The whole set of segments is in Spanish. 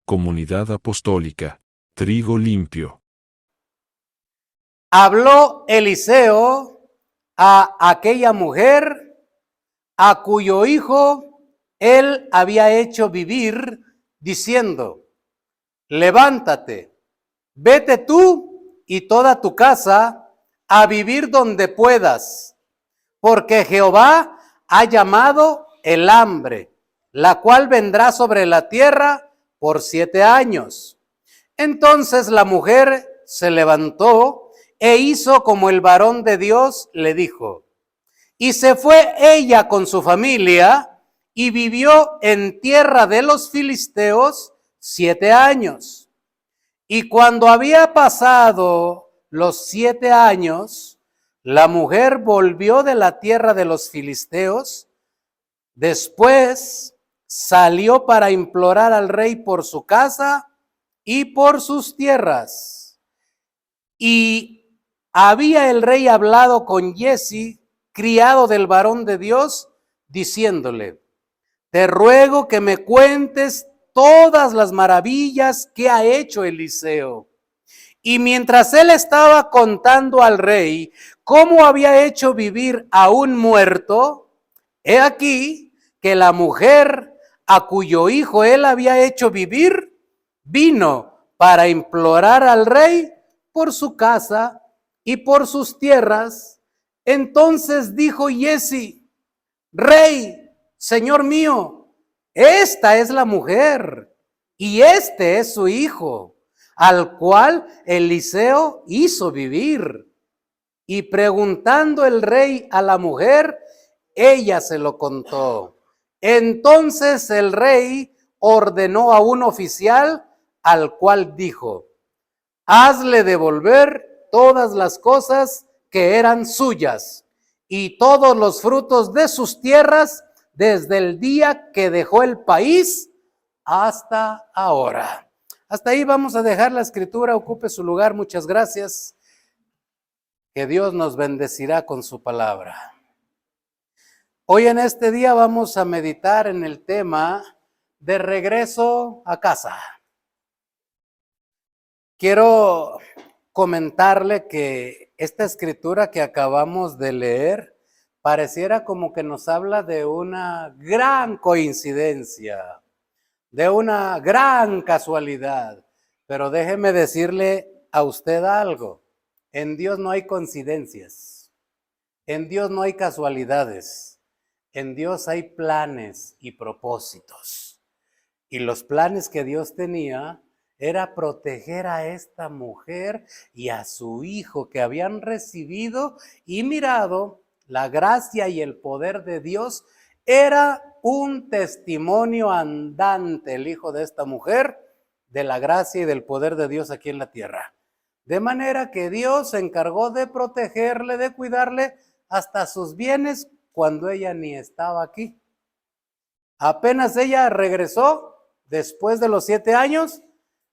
Comunidad Apostólica, Trigo Limpio. Habló Eliseo a aquella mujer a cuyo hijo él había hecho vivir, diciendo: levántate, vete tú y toda tu casa a vivir donde puedas, porque Jehová ha llamado el hambre, la cual vendrá sobre la tierra por 7 años. Entonces la mujer se levantó e hizo como el varón de Dios le dijo. Y se fue ella con su familia y vivió en tierra de los filisteos 7 años. Y cuando había pasado los 7 años, la mujer volvió de la tierra de los filisteos. Después salió para implorar al rey por su casa y por sus tierras. Y había el rey hablado con Giezi, criado del varón de Dios, diciéndole: te ruego que me cuentes todas las maravillas que ha hecho Eliseo. Y mientras él estaba contando al rey cómo había hecho vivir a un muerto, he aquí que la mujer a cuyo hijo él había hecho vivir, vino para implorar al rey por su casa y por sus tierras. Entonces dijo Giezi: rey, señor mío, esta es la mujer y este es su hijo, al cual Eliseo hizo vivir. Y preguntando el rey a la mujer, ella se lo contó. Entonces el rey ordenó a un oficial, al cual dijo: hazle devolver todas las cosas que eran suyas y todos los frutos de sus tierras desde el día que dejó el país hasta ahora. Hasta ahí vamos a dejar la escritura, ocupe su lugar, muchas gracias. Que Dios nos bendecirá con su palabra. Hoy en este día vamos a meditar en el tema de regreso a casa. Quiero comentarle que esta escritura que acabamos de leer pareciera como que nos habla de una gran coincidencia, de una gran casualidad. Pero déjeme decirle a usted algo: en Dios no hay coincidencias, en Dios no hay casualidades. En Dios hay planes y propósitos. Y los planes que Dios tenía era proteger a esta mujer y a su hijo que habían recibido y mirado la gracia y el poder de Dios. Era un testimonio andante el hijo de esta mujer de la gracia y del poder de Dios aquí en la tierra. De manera que Dios se encargó de protegerle, de cuidarle hasta sus bienes cuando ella ni estaba aquí. Apenas ella regresó después de los 7 años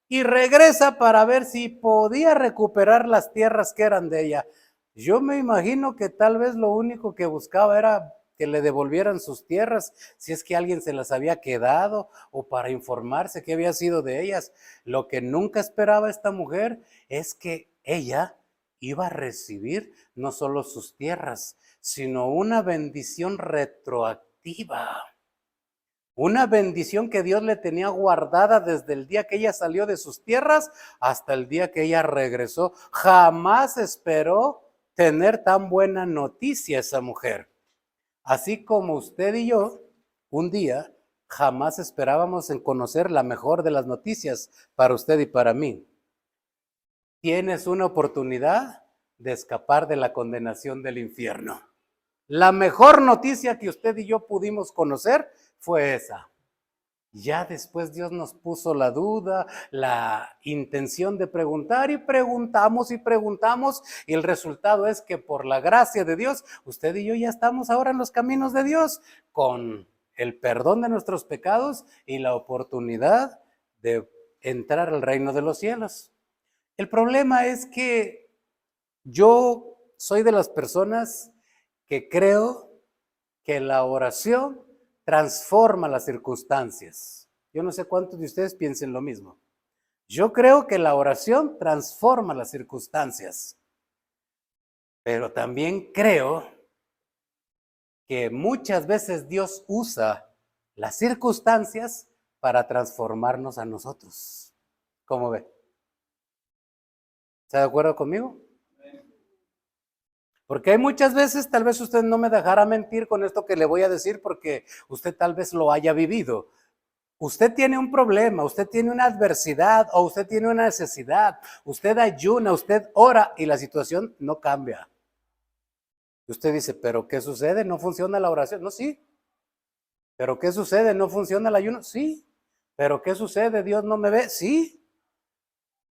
y regresa para ver si podía recuperar las tierras que eran de ella. Yo me imagino que tal vez lo único que buscaba era que le devolvieran sus tierras, si es que alguien se las había quedado, o para informarse qué había sido de ellas. Lo que nunca esperaba esta mujer es que ella iba a recibir no solo sus tierras, sino una bendición retroactiva. Una bendición que Dios le tenía guardada desde el día que ella salió de sus tierras hasta el día que ella regresó. Jamás esperó tener tan buena noticia esa mujer. Así como usted y yo, un día, jamás esperábamos en conocer la mejor de las noticias para usted y para mí. Tienes una oportunidad de escapar de la condenación del infierno. La mejor noticia que usted y yo pudimos conocer fue esa. Ya después Dios nos puso la duda, la intención de preguntar, y preguntamos y el resultado es que por la gracia de Dios, usted y yo ya estamos ahora en los caminos de Dios con el perdón de nuestros pecados y la oportunidad de entrar al reino de los cielos. El problema es que yo soy de las personas que creo que la oración transforma las circunstancias. Yo no sé cuántos de ustedes piensen lo mismo. Yo creo que la oración transforma las circunstancias, pero también creo que muchas veces Dios usa las circunstancias para transformarnos a nosotros. ¿Cómo ve? ¿Está de acuerdo conmigo? Porque hay muchas veces, tal vez usted no me dejará mentir con esto que le voy a decir, porque usted tal vez lo haya vivido. Usted tiene un problema, usted tiene una adversidad o usted tiene una necesidad, usted ayuna, usted ora y la situación no cambia. Usted dice, ¿pero qué sucede? ¿No funciona la oración? No, sí. ¿Pero qué sucede? ¿No funciona el ayuno? Sí. ¿Pero qué sucede? ¿Dios no me ve? Sí.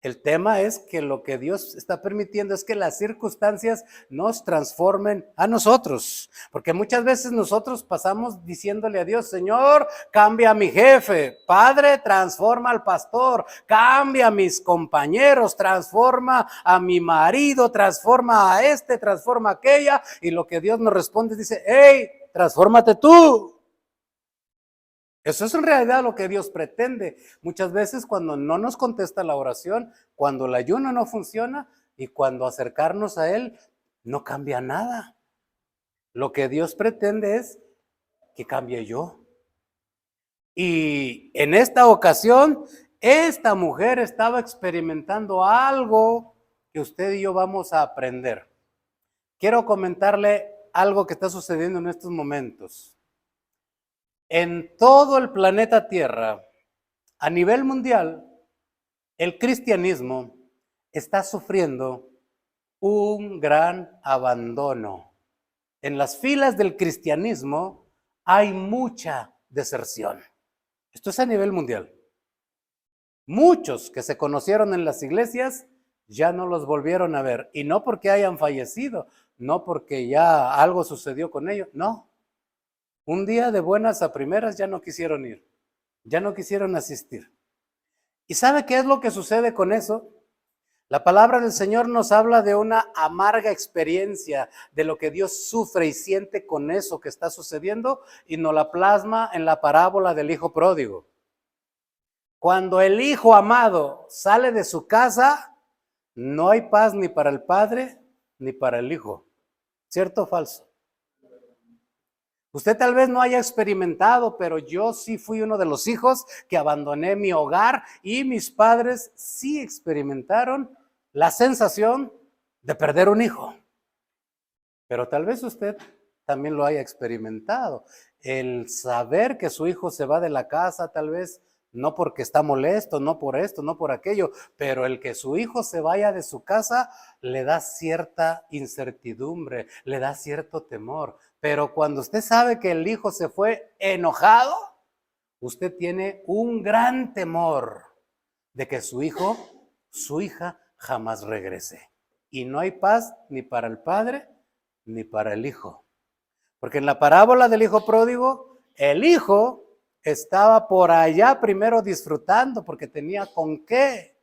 El tema es que lo que Dios está permitiendo es que las circunstancias nos transformen a nosotros. Porque muchas veces nosotros pasamos diciéndole a Dios, Señor, cambia a mi jefe. Padre, transforma al pastor. Cambia a mis compañeros. Transforma a mi marido. Transforma a este. Transforma a aquella. Y lo que Dios nos responde dice, hey, transfórmate tú. Eso es en realidad lo que Dios pretende. Muchas veces cuando no nos contesta la oración, cuando el ayuno no funciona y cuando acercarnos a Él no cambia nada. Lo que Dios pretende es que cambie yo. Y en esta ocasión, esta mujer estaba experimentando algo que usted y yo vamos a aprender. Quiero comentarle algo que está sucediendo en estos momentos. En todo el planeta Tierra, a nivel mundial, el cristianismo está sufriendo un gran abandono. En las filas del cristianismo hay mucha deserción. Esto es a nivel mundial. Muchos que se conocieron en las iglesias ya no los volvieron a ver. Y no porque hayan fallecido, no porque ya algo sucedió con ellos, no. Un día de buenas a primeras ya no quisieron ir, ya no quisieron asistir. ¿Y sabe qué es lo que sucede con eso? La palabra del Señor nos habla de una amarga experiencia, de lo que Dios sufre y siente con eso que está sucediendo, y nos la plasma en la parábola del hijo pródigo. Cuando el hijo amado sale de su casa, no hay paz ni para el padre ni para el hijo. ¿Cierto o falso? Usted tal vez no haya experimentado, pero yo sí fui uno de los hijos que abandoné mi hogar y mis padres sí experimentaron la sensación de perder un hijo. Pero tal vez usted también lo haya experimentado. El saber que su hijo se va de la casa, tal vez no porque está molesto, no por esto, no por aquello, pero el que su hijo se vaya de su casa le da cierta incertidumbre, le da cierto temor. Pero cuando usted sabe que el hijo se fue enojado, usted tiene un gran temor de que su hijo, su hija, jamás regrese. Y no hay paz ni para el padre ni para el hijo. Porque en la parábola del hijo pródigo, el hijo estaba por allá primero disfrutando porque tenía con qué.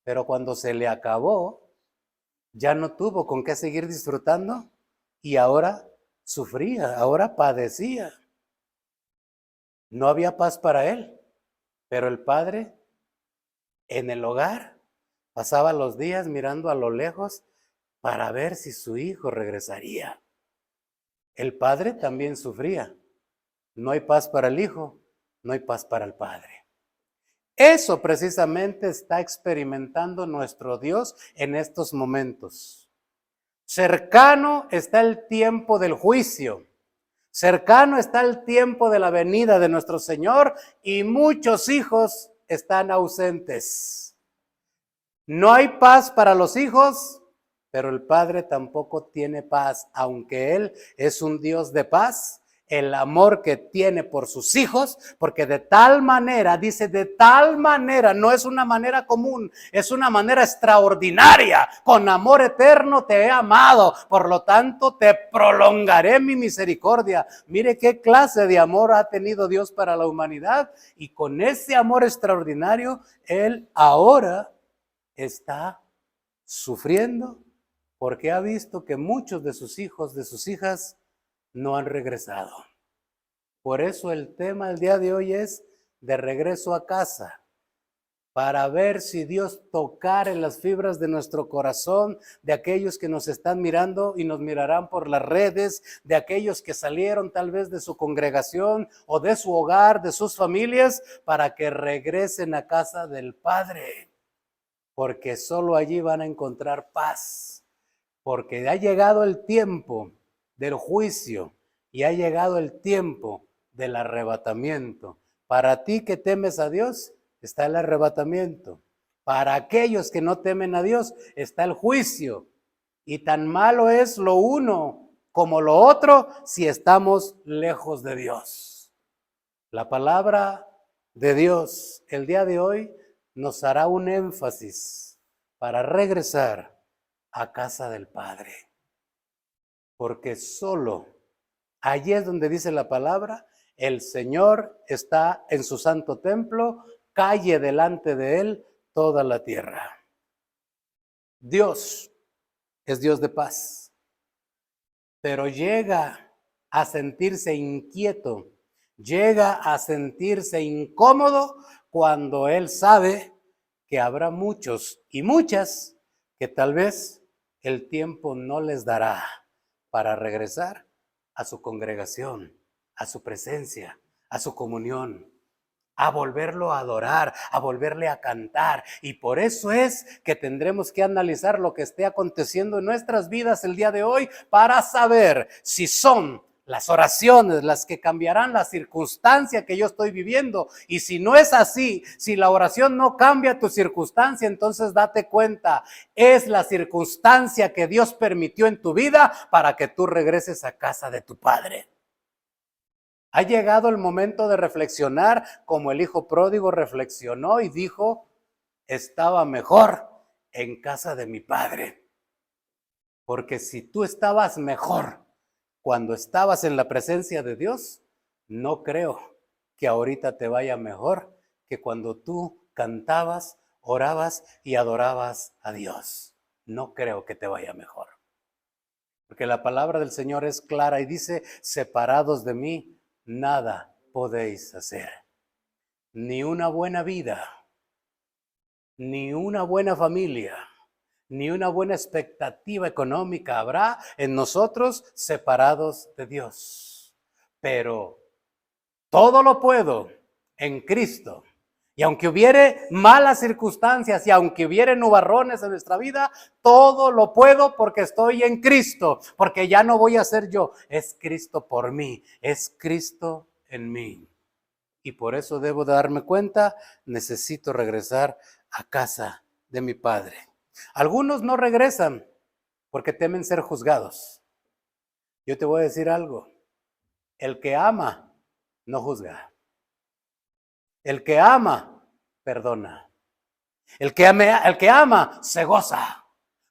Pero cuando se le acabó, ya no tuvo con qué seguir disfrutando y ahora sufría, ahora padecía. No había paz para él, pero el padre en el hogar pasaba los días mirando a lo lejos para ver si su hijo regresaría. El padre también sufría. No hay paz para el hijo, no hay paz para el padre. Eso precisamente está experimentando nuestro Dios en estos momentos. Cercano está el tiempo del juicio. Cercano está el tiempo de la venida de nuestro Señor y muchos hijos están ausentes. No hay paz para los hijos, pero el Padre tampoco tiene paz, aunque Él es un Dios de paz. El amor que tiene por sus hijos, porque de tal manera, dice de tal manera, no es una manera común, es una manera extraordinaria, con amor eterno te he amado, por lo tanto te prolongaré mi misericordia. Mire qué clase de amor ha tenido Dios para la humanidad, y con ese amor extraordinario, Él ahora está sufriendo porque ha visto que muchos de sus hijos, de sus hijas, no han regresado. Por eso el tema del día de hoy es de regreso a casa, para ver si Dios tocara en las fibras de nuestro corazón, de aquellos que nos están mirando y nos mirarán por las redes, de aquellos que salieron tal vez de su congregación o de su hogar, de sus familias, para que regresen a casa del Padre, porque solo allí van a encontrar paz, porque ha llegado el tiempo del juicio y ha llegado el tiempo del arrebatamiento. Para ti que temes a Dios, está el arrebatamiento. Para aquellos que no temen a Dios, está el juicio. Y tan malo es lo uno como lo otro si estamos lejos de Dios. La palabra de Dios el día de hoy nos hará un énfasis para regresar a casa del Padre. Porque solo allí es donde dice la palabra, el Señor está en su santo templo, calle delante de él toda la tierra. Dios es Dios de paz, pero llega a sentirse inquieto, llega a sentirse incómodo cuando él sabe que habrá muchos y muchas que tal vez el tiempo no les dará para regresar a su congregación, a su presencia, a su comunión, a volverlo a adorar, a volverle a cantar. Y por eso es que tendremos que analizar lo que esté aconteciendo en nuestras vidas el día de hoy para saber si son las oraciones las que cambiarán la circunstancia que yo estoy viviendo. Y si no es así, si la oración no cambia tu circunstancia, entonces date cuenta, es la circunstancia que Dios permitió en tu vida para que tú regreses a casa de tu Padre. Ha llegado el momento de reflexionar como el hijo pródigo reflexionó y dijo, estaba mejor en casa de mi padre. Porque si tú estabas mejor cuando estabas en la presencia de Dios, no creo que ahorita te vaya mejor que cuando tú cantabas, orabas y adorabas a Dios. No creo que te vaya mejor. Porque la palabra del Señor es clara y dice, separados de mí, nada podéis hacer. Ni una buena vida, ni una buena familia, ni una buena expectativa económica habrá en nosotros separados de Dios. Pero todo lo puedo en Cristo. Y aunque hubiere malas circunstancias y aunque hubiere nubarrones en nuestra vida, todo lo puedo porque estoy en Cristo, porque ya no voy a ser yo, es Cristo por mí, es Cristo en mí. Y por eso debo darme cuenta, necesito regresar a casa de mi Padre. Algunos no regresan porque temen ser juzgados. Yo te voy a decir algo, el que ama no juzga. El que ama, perdona. El que ama, se goza.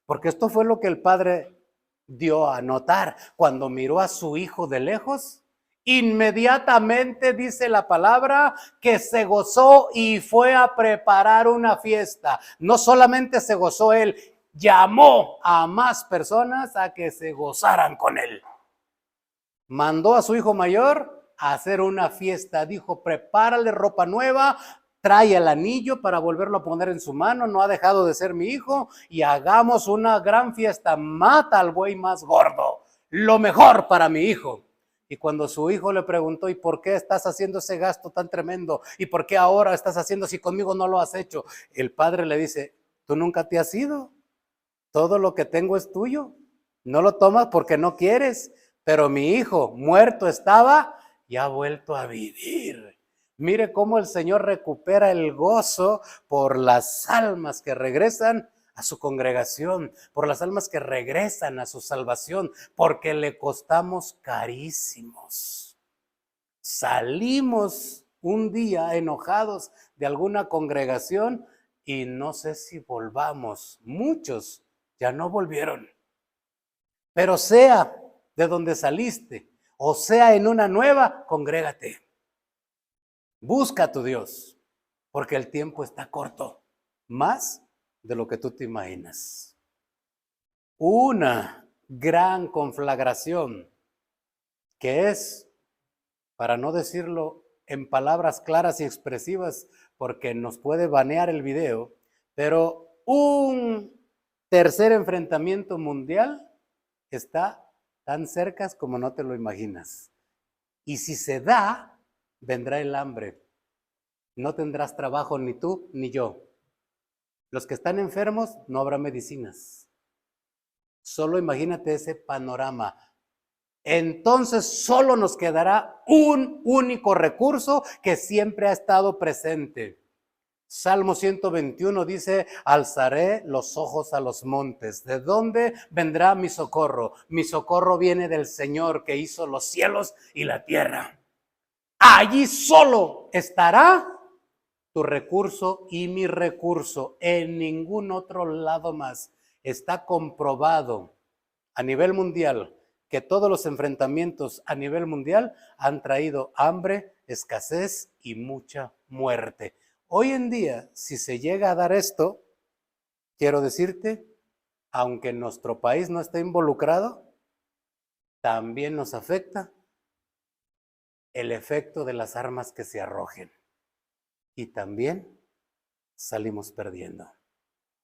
Porque esto fue lo que el Padre dio a notar cuando miró a su hijo de lejos. Inmediatamente dice la palabra que se gozó y fue a preparar una fiesta. No solamente se gozó él, llamó a más personas a que se gozaran con él. Mandó a su hijo mayor a hacer una fiesta. Dijo, prepárale ropa nueva, trae el anillo para volverlo a poner en su mano, no ha dejado de ser mi hijo, y hagamos una gran fiesta. Mata al buey más gordo, lo mejor para mi hijo. Y cuando su hijo le preguntó, ¿y por qué estás haciendo ese gasto tan tremendo? ¿Y por qué ahora estás haciendo si conmigo no lo has hecho? El padre le dice, ¿tú nunca te has ido? Todo lo que tengo es tuyo. No lo tomas porque no quieres. Pero mi hijo muerto estaba y ha vuelto a vivir. Mire cómo el Señor recupera el gozo por las almas que regresan a su congregación, por las almas que regresan a su salvación, porque le costamos carísimos. Salimos un día enojados de alguna congregación y no sé si volvamos. Muchos ya no volvieron. Pero sea de donde saliste, o sea en una nueva, congrégate. Busca a tu Dios, porque el tiempo está corto, más de lo que tú te imaginas. Una gran conflagración que es, para no decirlo en palabras claras y expresivas porque nos puede banear el video, pero un tercer enfrentamiento mundial está tan cerca como no te lo imaginas. Y si se da, vendrá el hambre. No tendrás trabajo ni tú ni yo. Los que están enfermos, no habrá medicinas. Solo imagínate ese panorama. Entonces solo nos quedará un único recurso que siempre ha estado presente. Salmo 121 dice, alzaré los ojos a los montes. ¿De dónde vendrá mi socorro? Mi socorro viene del Señor que hizo los cielos y la tierra. Allí solo estará tu recurso y mi recurso, en ningún otro lado más. Está comprobado a nivel mundial que todos los enfrentamientos a nivel mundial han traído hambre, escasez y mucha muerte. Hoy en día, si se llega a dar esto, quiero decirte, aunque nuestro país no esté involucrado, también nos afecta el efecto de las armas que se arrojen. Y también salimos perdiendo.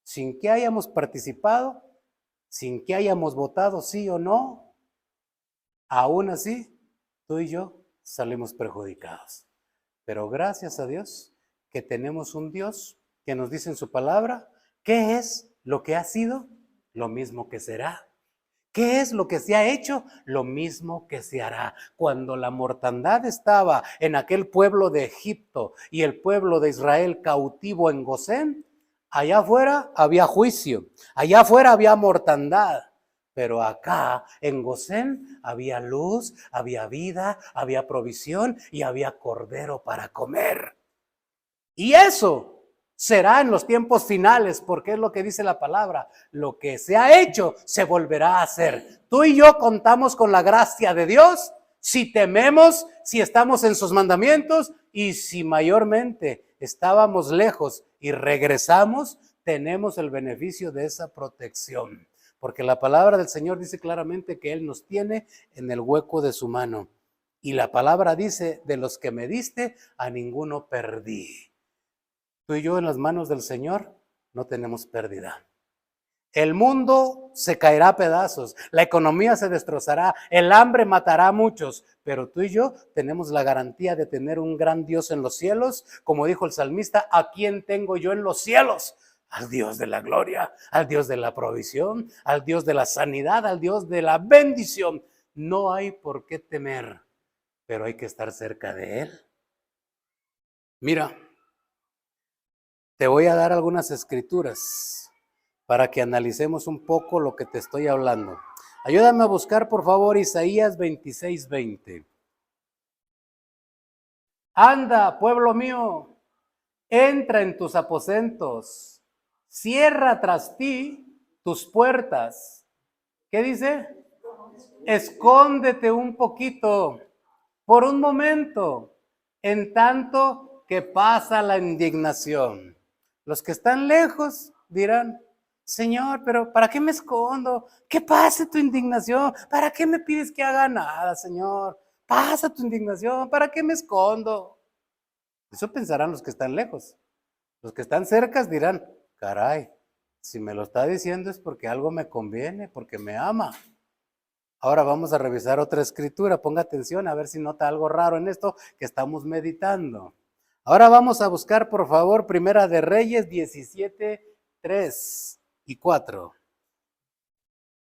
Sin que hayamos participado, sin que hayamos votado sí o no, aún así, tú y yo salimos perjudicados. Pero gracias a Dios que tenemos un Dios que nos dice en su palabra, ¿qué es lo que ha sido? Lo mismo que será. ¿Qué es lo que se ha hecho? Lo mismo que se hará. Cuando la mortandad estaba en aquel pueblo de Egipto y el pueblo de Israel cautivo en Gosén, allá afuera había juicio, allá afuera había mortandad. Pero acá en Gosén había luz, había vida, había provisión y había cordero para comer. Y eso será en los tiempos finales, porque es lo que dice la palabra. Lo que se ha hecho se volverá a hacer. Tú y yo contamos con la gracia de Dios si tememos, si estamos en sus mandamientos y si mayormente estábamos lejos y regresamos, tenemos el beneficio de esa protección. Porque la palabra del Señor dice claramente que Él nos tiene en el hueco de su mano. Y la palabra dice, de los que me diste, a ninguno perdí. Tú y yo en las manos del Señor no tenemos pérdida. El mundo se caerá a pedazos, la economía se destrozará, el hambre matará a muchos, pero tú y yo tenemos la garantía de tener un gran Dios en los cielos, como dijo el salmista, ¿a quién tengo yo en los cielos? Al Dios de la gloria, al Dios de la provisión, al Dios de la sanidad, al Dios de la bendición. No hay por qué temer, pero hay que estar cerca de Él. Mira, te voy a dar algunas escrituras para que analicemos un poco lo que te estoy hablando. Ayúdame a buscar, por favor, Isaías 26:20. Anda, pueblo mío, entra en tus aposentos, cierra tras ti tus puertas. ¿Qué dice? Escóndete un poquito, por un momento, en tanto que pasa la indignación. Los que están lejos dirán, Señor, pero ¿para qué me escondo? Que pase tu indignación. ¿Para qué me pides que haga nada, Señor? Pasa tu indignación. ¿Para qué me escondo? Eso pensarán los que están lejos. Los que están cerca dirán, caray, si me lo está diciendo es porque algo me conviene, porque me ama. Ahora vamos a revisar otra escritura. Ponga atención a ver si nota algo raro en esto que estamos meditando. Ahora vamos a buscar, por favor, Primera de Reyes 17:3 y 4.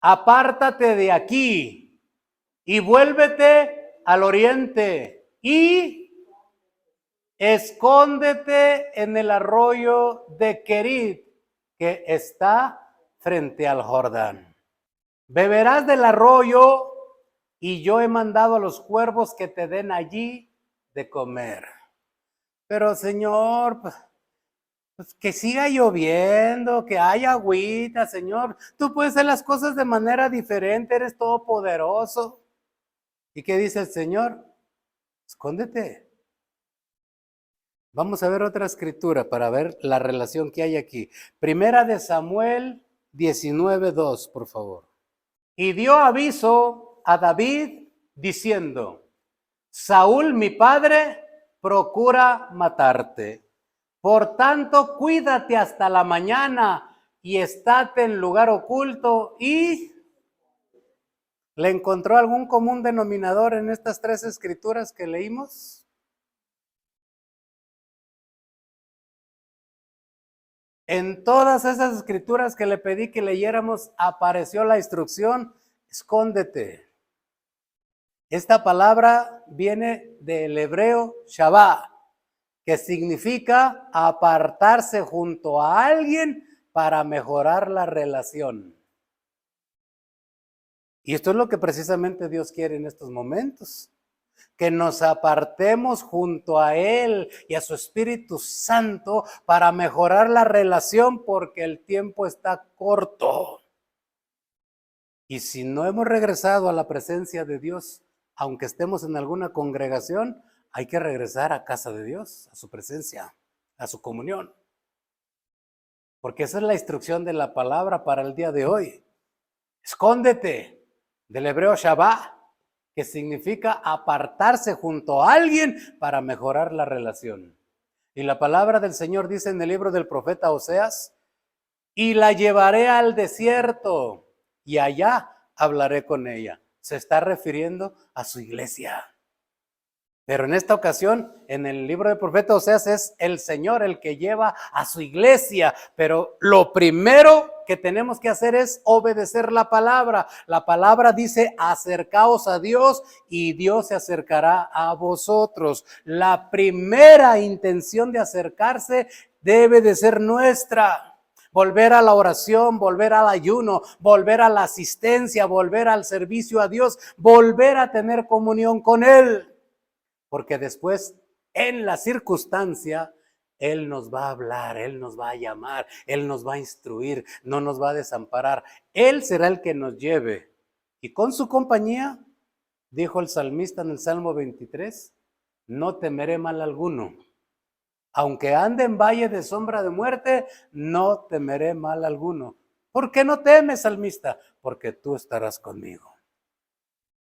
Apártate de aquí y vuélvete al oriente y escóndete en el arroyo de Querit, que está frente al Jordán. Beberás del arroyo y yo he mandado a los cuervos que te den allí de comer. Pero Señor, pues que siga lloviendo, que haya agüita, Señor. Tú puedes hacer las cosas de manera diferente, eres todopoderoso. ¿Y qué dice el Señor? Escóndete. Vamos a ver otra escritura para ver la relación que hay aquí. Primera de Samuel 19:2, por favor. Y dio aviso a David diciendo, Saúl mi padre procura matarte. Por tanto, cuídate hasta la mañana y estate en lugar oculto. ¿Y le encontró algún común denominador en estas tres escrituras que leímos? En todas esas escrituras que le pedí que leyéramos, apareció la instrucción: escóndete. Esta palabra viene del hebreo shabá, que significa apartarse junto a alguien para mejorar la relación. Y esto es lo que precisamente Dios quiere en estos momentos, que nos apartemos junto a Él y a su Espíritu Santo para mejorar la relación, porque el tiempo está corto. Y si no hemos regresado a la presencia de Dios, aunque estemos en alguna congregación, hay que regresar a casa de Dios, a su presencia, a su comunión. Porque esa es la instrucción de la palabra para el día de hoy. Escóndete, del hebreo shabá, que significa apartarse junto a alguien para mejorar la relación. Y la palabra del Señor dice en el libro del profeta Oseas: y la llevaré al desierto y allá hablaré con ella. Se está refiriendo a su iglesia. Pero en esta ocasión, en el libro del profeta Oseas, es el Señor el que lleva a su iglesia. Pero lo primero que tenemos que hacer es obedecer la palabra. La palabra dice: acercaos a Dios y Dios se acercará a vosotros. La primera intención de acercarse debe de ser nuestra. Volver a la oración, volver al ayuno, volver a la asistencia, volver al servicio a Dios, volver a tener comunión con Él. Porque después, en la circunstancia, Él nos va a hablar, Él nos va a llamar, Él nos va a instruir, no nos va a desamparar. Él será el que nos lleve. Y con su compañía, dijo el salmista en el Salmo 23, no temeré mal alguno. Aunque ande en valle de sombra de muerte, no temeré mal alguno. ¿Por qué no temes, salmista? Porque tú estarás conmigo.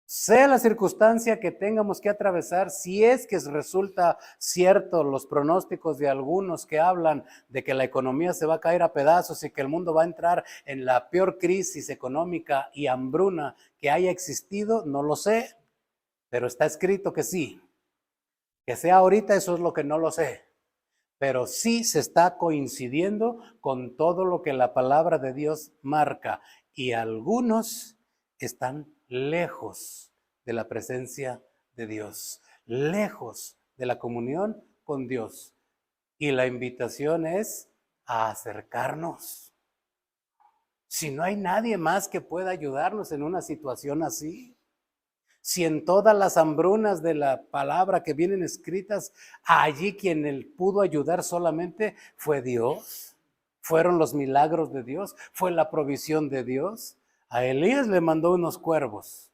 Sea la circunstancia que tengamos que atravesar, si es que resulta cierto los pronósticos de algunos que hablan de que la economía se va a caer a pedazos y que el mundo va a entrar en la peor crisis económica y hambruna que haya existido, no lo sé, pero está escrito que sí. Que sea ahorita, eso es lo que no lo sé, pero sí se está coincidiendo con todo lo que la palabra de Dios marca, y algunos están lejos de la presencia de Dios, lejos de la comunión con Dios. Y la invitación es a acercarnos. Si no hay nadie más que pueda ayudarnos en una situación así, si en todas las hambrunas de la palabra que vienen escritas, allí quien pudo ayudar solamente fue Dios, fueron los milagros de Dios, fue la provisión de Dios. A Elías le mandó unos cuervos.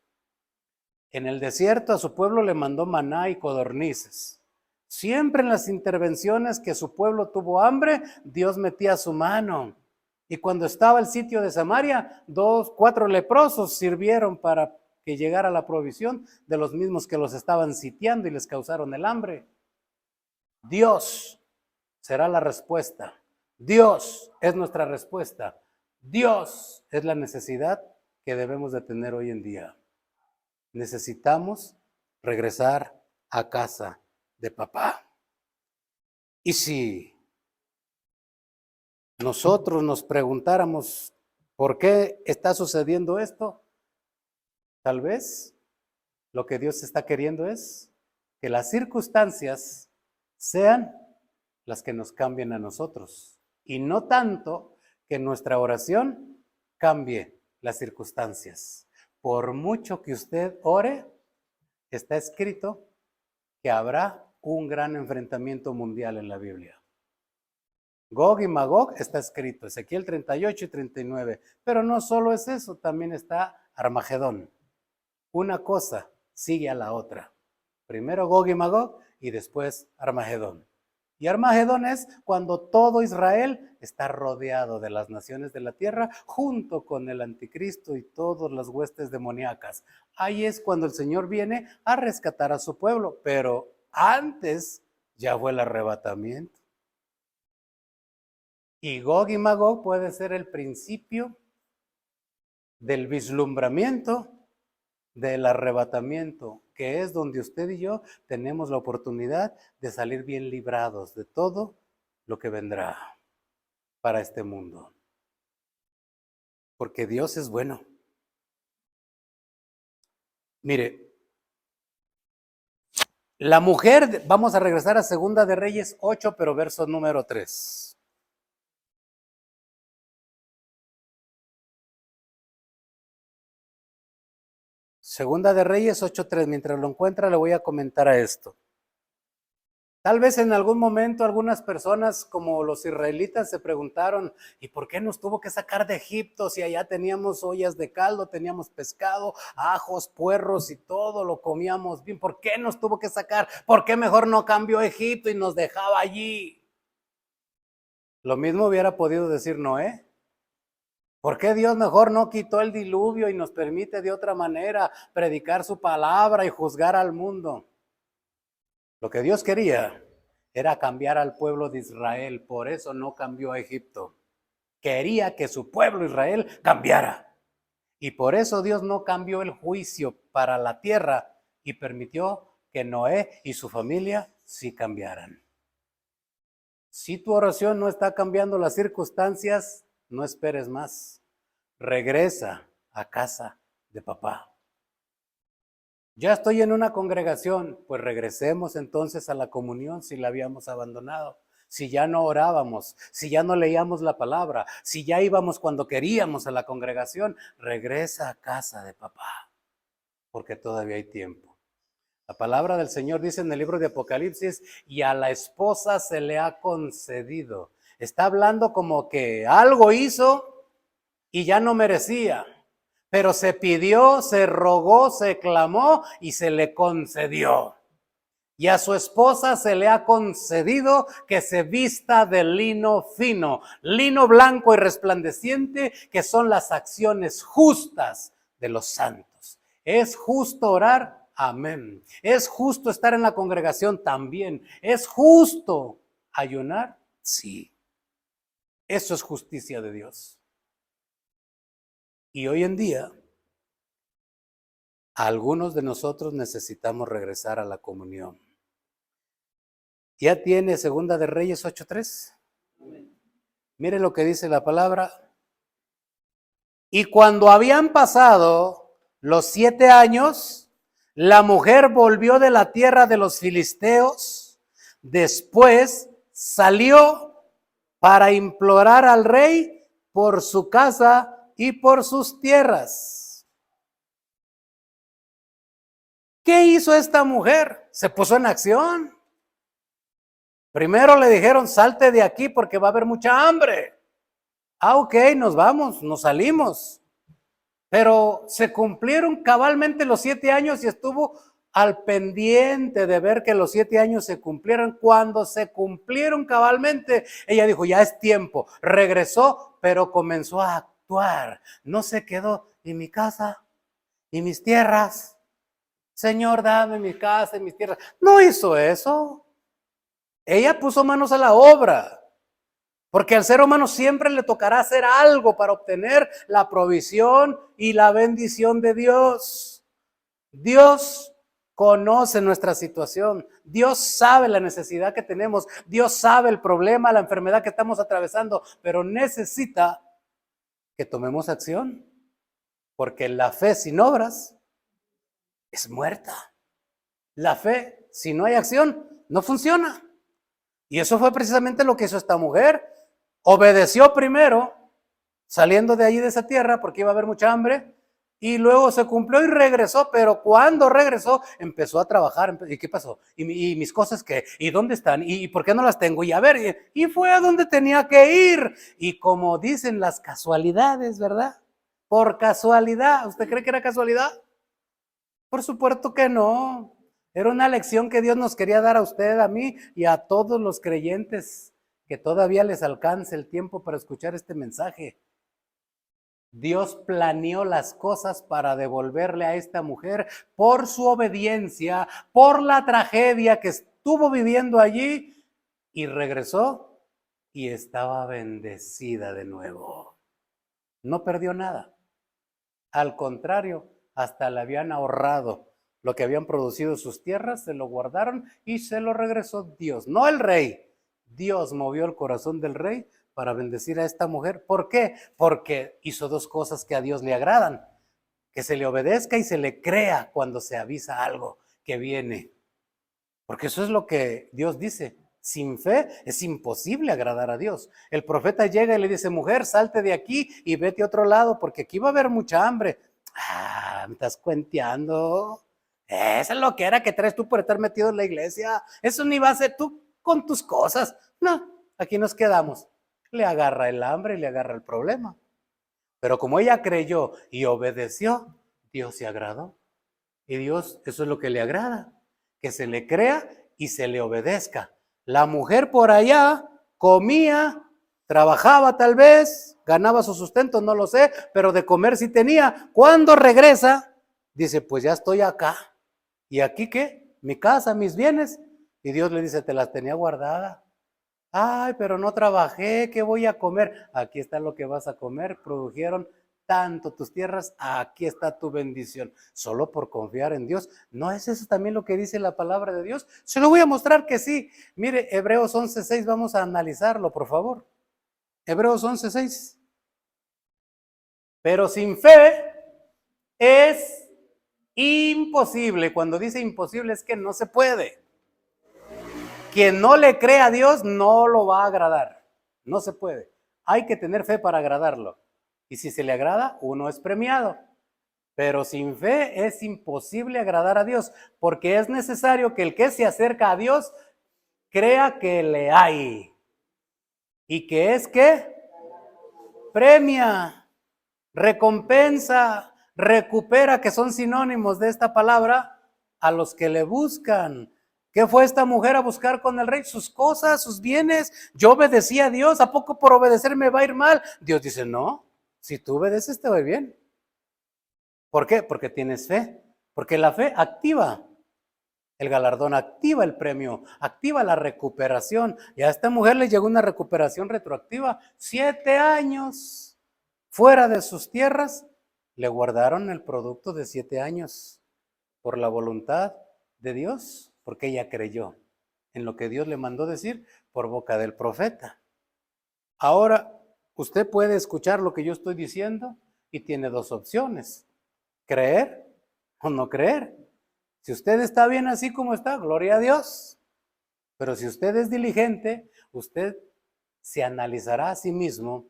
En el desierto a su pueblo le mandó maná y codornices. Siempre en las intervenciones que su pueblo tuvo hambre, Dios metía su mano. Y cuando estaba el sitio de Samaria, 4 leprosos sirvieron para que llegara la provisión de los mismos que los estaban sitiando y les causaron el hambre. Dios será la respuesta. Dios es nuestra respuesta. Dios es la necesidad que debemos de tener hoy en día. Necesitamos regresar a casa de papá. Y si nosotros nos preguntáramos por qué está sucediendo esto, tal vez lo que Dios está queriendo es que las circunstancias sean las que nos cambien a nosotros, y no tanto que nuestra oración cambie las circunstancias. Por mucho que usted ore, está escrito que habrá un gran enfrentamiento mundial en la Biblia. Gog y Magog está escrito, Ezequiel 38 y 39, pero no solo es eso, también está Armagedón. Una cosa sigue a la otra. Primero Gog y Magog y después Armagedón. Y Armagedón es cuando todo Israel está rodeado de las naciones de la tierra junto con el anticristo y todas las huestes demoníacas. Ahí es cuando el Señor viene a rescatar a su pueblo, pero Antes ya fue el arrebatamiento. Y Gog y Magog puede ser el principio del vislumbramiento del arrebatamiento, que es donde usted y yo tenemos la oportunidad de salir bien librados de todo lo que vendrá para este mundo. Porque Dios es bueno. Mire, la mujer, vamos a regresar a Segunda de Reyes 8, pero verso número 3. Segunda de Reyes 8:3, mientras lo encuentra le voy a comentar a esto. Tal vez en algún momento algunas personas como los israelitas se preguntaron, ¿y por qué nos tuvo que sacar de Egipto si allá teníamos ollas de caldo, teníamos pescado, ajos, puerros y todo, lo comíamos bien? ¿Por qué nos tuvo que sacar? ¿Por qué mejor no cambió a Egipto y nos dejaba allí? Lo mismo hubiera podido decir Noé. ¿Por qué Dios mejor no quitó el diluvio y nos permite de otra manera predicar su palabra y juzgar al mundo? Lo que Dios quería era cambiar al pueblo de Israel, por eso no cambió a Egipto. Quería que su pueblo Israel cambiara. Y por eso Dios no cambió el juicio para la tierra y permitió que Noé y su familia sí cambiaran. Si tu oración no está cambiando las circunstancias, no esperes más. Regresa a casa de papá. Ya estoy en una congregación, pues regresemos entonces a la comunión si la habíamos abandonado. Si ya no orábamos, si ya no leíamos la palabra, si ya íbamos cuando queríamos a la congregación, regresa a casa de papá, porque todavía hay tiempo. La palabra del Señor dice en el libro de Apocalipsis, y a la esposa se le ha concedido. Está hablando como que algo hizo y ya no merecía, pero se pidió, se rogó, se clamó y se le concedió. Y a su esposa se le ha concedido que se vista de lino fino, lino blanco y resplandeciente, que son las acciones justas de los santos. ¿Es justo orar? Amén. ¿Es justo estar en la congregación? También. ¿Es justo ayunar? Sí. Eso es justicia de Dios. Y hoy en día, algunos de nosotros necesitamos regresar a la comunión. ¿Ya tiene Segunda de Reyes 8:3? Mire lo que dice la palabra. Y cuando habían pasado los 7 años, la mujer volvió de la tierra de los filisteos. Después salió para implorar al rey por su casa y por sus tierras. ¿Qué hizo esta mujer? Se puso en acción. Primero le dijeron, salte de aquí porque va a haber mucha hambre. Ok, nos vamos, nos salimos. Pero se cumplieron cabalmente los 7 años y estuvo al pendiente de ver que los 7 años se cumplieran. Cuando se cumplieron cabalmente, ella dijo, ya es tiempo. Regresó, pero comenzó a actuar. No se quedó, ¿y mi casa? ¿Y mis tierras? Señor, dame mi casa y mis tierras. No hizo eso. Ella puso manos a la obra, porque al ser humano siempre le tocará hacer algo para obtener la provisión y la bendición de Dios. Dios conoce nuestra situación, Dios sabe la necesidad que tenemos, Dios sabe el problema, la enfermedad que estamos atravesando, pero necesita que tomemos acción, porque la fe sin obras es muerta. La fe, si no hay acción, no funciona. Y eso fue precisamente lo que hizo esta mujer. Obedeció primero, saliendo de allí de esa tierra, porque iba a haber mucha hambre, y luego se cumplió y regresó, pero cuando regresó, empezó a trabajar. ¿Y qué pasó? ¿Y mis cosas qué? ¿Y dónde están? ¿Y por qué no las tengo? Y a ver, y fue a donde tenía que ir. Y como dicen las casualidades, ¿verdad? Por casualidad. ¿Usted cree que era casualidad? Por supuesto que no. Era una lección que Dios nos quería dar a usted, a mí y a todos los creyentes que todavía les alcance el tiempo para escuchar este mensaje. Dios planeó las cosas para devolverle a esta mujer por su obediencia, por la tragedia que estuvo viviendo allí, y regresó y estaba bendecida de nuevo. No perdió nada. Al contrario, hasta le habían ahorrado lo que habían producido sus tierras, se lo guardaron y se lo regresó Dios, no el rey. Dios movió el corazón del rey para bendecir a esta mujer. ¿Por qué? Porque hizo dos cosas que a Dios le agradan: que se le obedezca y se le crea cuando se avisa algo que viene. Porque eso es lo que Dios dice. Sin fe es imposible agradar a Dios. El profeta llega y le dice: mujer, salte de aquí y vete a otro lado porque aquí va a haber mucha hambre. Me estás cuenteando. Esa es lo que era que traes tú por estar metido en la iglesia. Eso ni va a ser tú con tus cosas. No, aquí nos quedamos. Le agarra el hambre y le agarra el problema. Pero como ella creyó y obedeció, Dios se agradó. Y Dios, eso es lo que le agrada, que se le crea y se le obedezca. La mujer por allá comía, trabajaba tal vez, ganaba su sustento, no lo sé, pero de comer sí tenía. Cuando regresa, dice: pues ya estoy acá. ¿Y aquí qué? Mi casa, mis bienes. Y Dios le dice: te las tenía guardadas. Ay, pero no trabajé, ¿qué voy a comer? Aquí está lo que vas a comer. Produjeron tanto tus tierras, aquí está tu bendición. Solo por confiar en Dios. ¿No es eso también lo que dice la palabra de Dios? Se lo voy a mostrar que sí. Mire, Hebreos 11:6, vamos a analizarlo, por favor. Hebreos 11:6. Pero sin fe es imposible. Cuando dice imposible es que no se puede. Quien no le cree a Dios no lo va a agradar. No se puede. Hay que tener fe para agradarlo. Y si se le agrada, uno es premiado. Pero sin fe es imposible agradar a Dios, porque es necesario que el que se acerca a Dios crea que le hay. ¿Y que es qué? Premia, recompensa, recupera, que son sinónimos de esta palabra, a los que le buscan. ¿Qué fue esta mujer a buscar con el rey? Sus cosas, sus bienes. Yo obedecí a Dios, ¿a poco por obedecer me va a ir mal? Dios dice: no, si tú obedeces te va bien. ¿Por qué? Porque tienes fe. Porque la fe activa el galardón, activa el premio, activa la recuperación. Y a esta mujer le llegó una recuperación retroactiva. 7 años fuera de sus tierras, le guardaron el producto de 7 años por la voluntad de Dios, porque ella creyó en lo que Dios le mandó decir por boca del profeta. Ahora, usted puede escuchar lo que yo estoy diciendo y tiene dos opciones: creer o no creer. Si usted está bien así como está, gloria a Dios. Pero si usted es diligente, usted se analizará a sí mismo,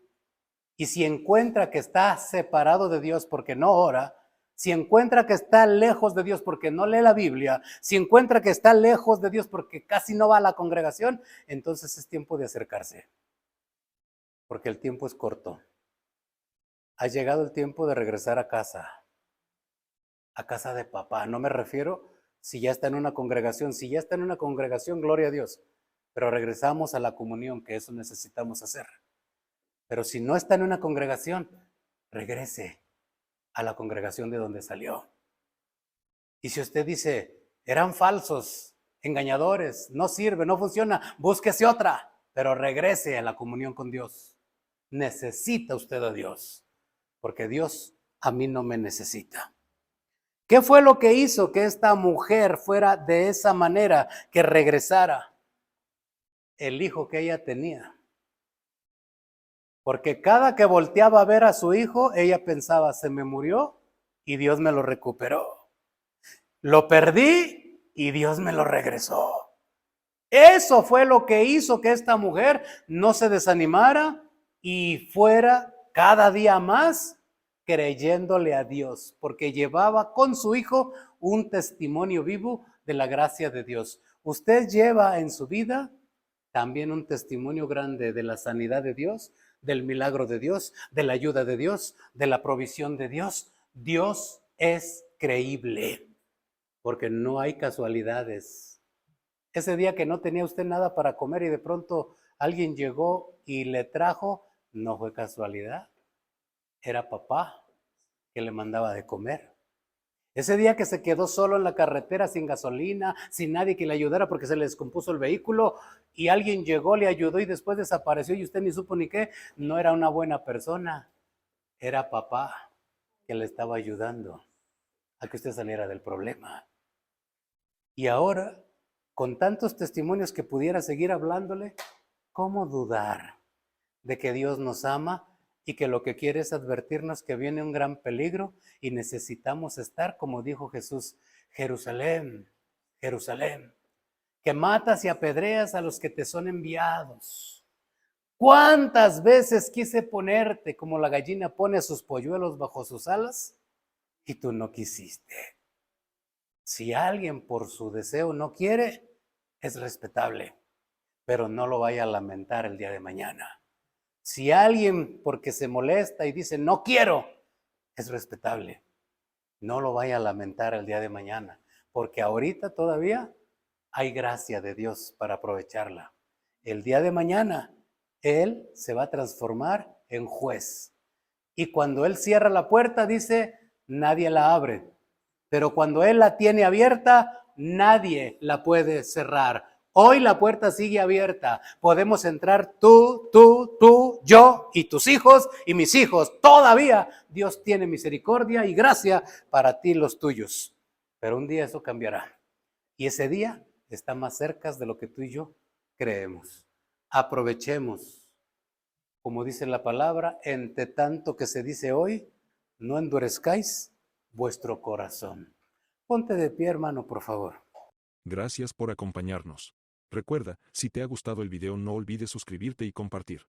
y si encuentra que está separado de Dios porque no ora, si encuentra que está lejos de Dios porque no lee la Biblia, si encuentra que está lejos de Dios porque casi no va a la congregación, entonces es tiempo de acercarse, porque el tiempo es corto. Ha llegado el tiempo de regresar a casa de papá. No me refiero si ya está en una congregación. Si ya está en una congregación, gloria a Dios, pero regresamos a la comunión, que eso necesitamos hacer. Pero si no está en una congregación, regrese a la congregación de donde salió. Y si usted dice: eran falsos, engañadores, no sirve, no funciona, búsquese otra, pero regrese a la comunión con Dios. Necesita usted a Dios, porque Dios a mí no me necesita. ¿Qué fue lo que hizo que esta mujer fuera de esa manera, que regresara? El hijo que ella tenía. Porque cada que volteaba a ver a su hijo, ella pensaba: se me murió y Dios me lo recuperó. Lo perdí y Dios me lo regresó. Eso fue lo que hizo que esta mujer no se desanimara y fuera cada día más creyéndole a Dios, porque llevaba con su hijo un testimonio vivo de la gracia de Dios. Usted lleva en su vida también un testimonio grande de la sanidad de Dios, del milagro de Dios, de la ayuda de Dios, de la provisión de Dios. Dios es creíble, porque no hay casualidades. Ese día que no tenía usted nada para comer y de pronto alguien llegó y le trajo, no fue casualidad. Era papá que le mandaba de comer. Ese día que se quedó solo en la carretera sin gasolina, sin nadie que le ayudara porque se le descompuso el vehículo y alguien llegó, le ayudó y después desapareció y usted ni supo ni qué, no era una buena persona, era papá que le estaba ayudando a que usted saliera del problema. Y ahora, con tantos testimonios que pudiera seguir hablándole, ¿cómo dudar de que Dios nos ama y que lo que quiere es advertirnos que viene un gran peligro y necesitamos estar, como dijo Jesús, Jerusalén, Jerusalén, que matas y apedreas a los que te son enviados? ¿Cuántas veces quise ponerte como la gallina pone a sus polluelos bajo sus alas y tú no quisiste? Si alguien por su deseo no quiere, es respetable, pero no lo vaya a lamentar el día de mañana. Si alguien porque se molesta y dice no quiero, es respetable, no lo vaya a lamentar el día de mañana, porque ahorita todavía hay gracia de Dios para aprovecharla. El día de mañana, Él se va a transformar en juez. Y cuando Él cierra la puerta, dice, nadie la abre. Pero cuando Él la tiene abierta, nadie la puede cerrar. Hoy la puerta sigue abierta. Podemos entrar tú, yo y tus hijos y mis hijos. Todavía Dios tiene misericordia y gracia para ti y los tuyos. Pero un día eso cambiará. Y ese día está más cerca de lo que tú y yo creemos. Aprovechemos, como dice la palabra, entre tanto que se dice hoy, no endurezcáis vuestro corazón. Ponte de pie, hermano, por favor. Gracias por acompañarnos. Recuerda, si te ha gustado el video no olvides suscribirte y compartir.